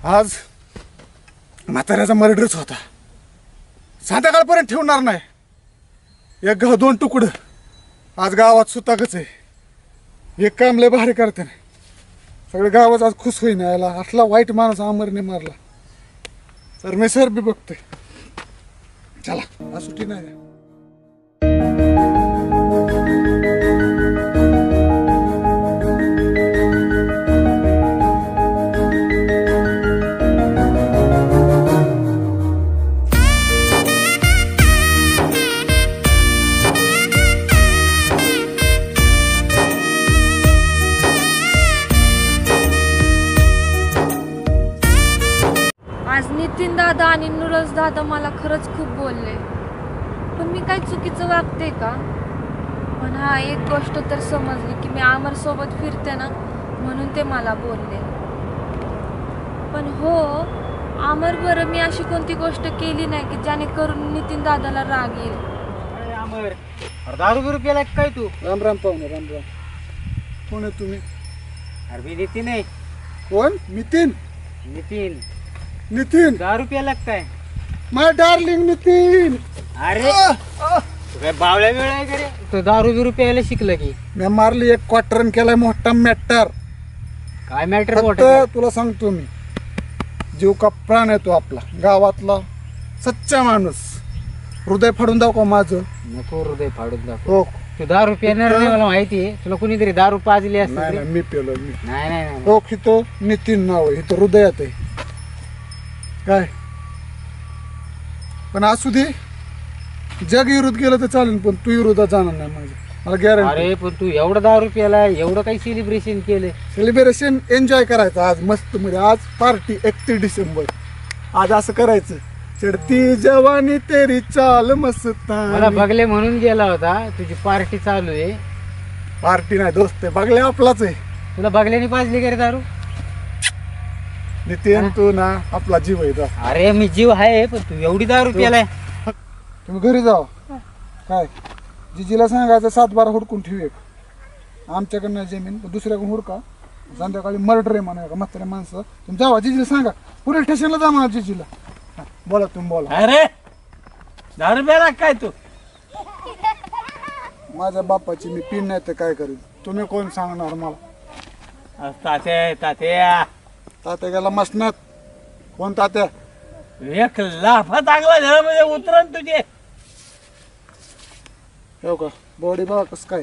आज म्हाताऱ्याचा मर्डरच होता. संध्याकाळपर्यंत ठेवणार नाही. एक गाव दोन तुकडं. आज गावात सुताकच आहे. एक काम लय भारी करते ना. सगळं गावात आज खुश होईन. यायला असला वाईट माणूस अमरने मारला. सर मी सर बी बघतोय. चला आज सुट्टी नाही. आज नितीन दादा आणि नुरज दादा मला खरंच खूप बोलले. पण मी काय चुकीचं वागते का? पण हा एक गोष्ट तर समजली की मी अमर सोबत फिरते ना, म्हणून ते मला बोलले. पण हो अमर, बरं मी अशी कोणती गोष्ट केली नाही की ज्याने करून नितीन दादाला राग येईल. अमर, दारू बिरू प्याला काय तू? राम राम पाहुणे, राम राम. कोण आहे तुम्ही? अरे मी नितीन आहे. कोण? नितीन? नितीन नितीन दारू प्याला काय? माय डार्लिंग नितीन. अरे तू काय बावळ्या वेळ आहे का रे? तू दारू बिरू प्यायला शिकलं की? मी मारली एक क्वार्टरन केलाय मोठा मॅटर. काय मॅटर फक्त मोठं? तुला सांगतो मी, जीव का प्राण आहे तो आपला, गावातला सच्चा माणूस. हृदय फाडून दाव का माझं? नको हृदय फाडून दाखव. हो. तू दारू पिणार नाही मला माहिती आहे. तुला कुणीतरी दारू पाजली असते. नाही नाही, मी पेलो मी. नाही नाही नाही. हो इथं नितीन नाव आहे, इथं हृदयात आहे. काय पण असू दे, जग विरोध गेलं तर चालेल, पण तू विरोधात जाणार नाही माझ्या, मला गॅरंटी. अरे पण तू एवढं दारू प्याला, एवढं काही सेलिब्रेशन केलं? सेलिब्रेशन एन्जॉय करायचं आज मस्त मध्ये. आज पार्टी 31 डिसेंबर. आज असं करायचं, चढती जवानी तेरी चाल मस्तानी. मला बघले म्हणून गेला होता. तुझी पार्टी चालू आहे. पार्टी नाही दोस्त आहे, बघले आपलाच आहे. तुला बघल्याने पाजली का रे दारू? नितीन तू ना आपला जीव आहे. अरे मी जीव आहे, पण तू एवढी दारू प्यालाय. तुम्ही घरी जाओ. काय जिजीला सांगायचं 7-12 हुडकून ठेवू. एक आमच्याकडनं जमीन, पण दुसऱ्याकडून हुडका. संध्याकाळी मर्डर आहे म्हणा का म्हाताऱ्या माणसं. तुम्ही जावा, जिजीला सांगा. पोलीस स्टेशनला जा म्हणा जिजीला. बोला तुम्ही बोला. अरे दारू प्याला काय तू? माझ्या बापाची मी पिन नाही तर काय करेल. तुम्ही कोण सांगणार मला? तात्या तात्या तात्या गेला मसनात. कोण तात्या? एक लाफा चांगला झाला म्हणजे उतरण तुझे. हो का? बॉडी बघा कस काय.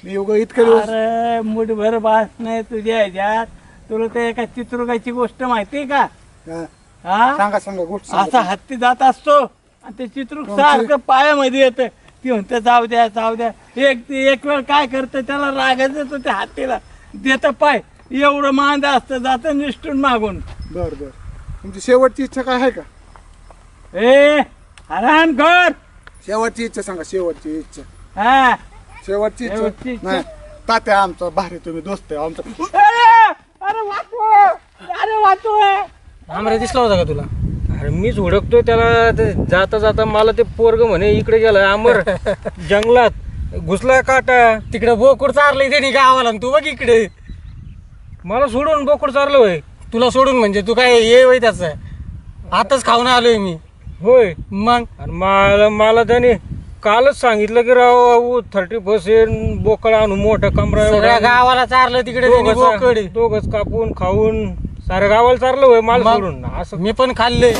मी उगा इतके दिवस. अरे मुठभर बास नाही तुझ्या ह्याच्यात. तुला ते एका चित्रुकाची गोष्ट माहितीये का? हा, हा सांगा सांगा गोष्ट असा हत्ती जात असतो आणि ते चित्रुक सारखं पायामध्ये येतं. ती म्हणते जाऊ द्या जाऊ द्या. एक वेळ काय करतं, त्याला रागायचं येतो त्या हत्तीला, देतं पाय. एवढं मांद असतं, जातं निष्ठून मागून. बर बर. तुमची शेवटची इच्छा काय आहे का? ए आराम कर. शेवटची इच्छा सांगा. शेवटची इच्छा. हा शेवटची शेवटची इच्छा इच्छा. नाही. तात्या आमचा भारी, तुम्ही दोस्त आहे आमचा. अरे वाचू, अरे वाचू. आमरे दिसला होता का तुला? अरे मीच हुडकतोय त्याला. ते जाता जाता मला ते पोरग म्हणे इकडे गेला अमर जंगलात घुसला काटा. तिकडे बोकुड चारलंय त्यांनी गावाला, तू बघ इकडे. मला सोडून बोकड चारलं होय? तुला सोडून म्हणजे तू काय ये वय त्याच? आताच खाऊन आलोय मी. होय. मग आणि मला त्याने कालच सांगितलं की राव 30% बोकड आणून मोठं कमरा सगळ्या गावाला चारलं तिकडे त्यांनी बोकड. दोघच कापून खाऊन साऱ्या गावाला चारलं होय मला सोडून. असं मी पण खाल्ले.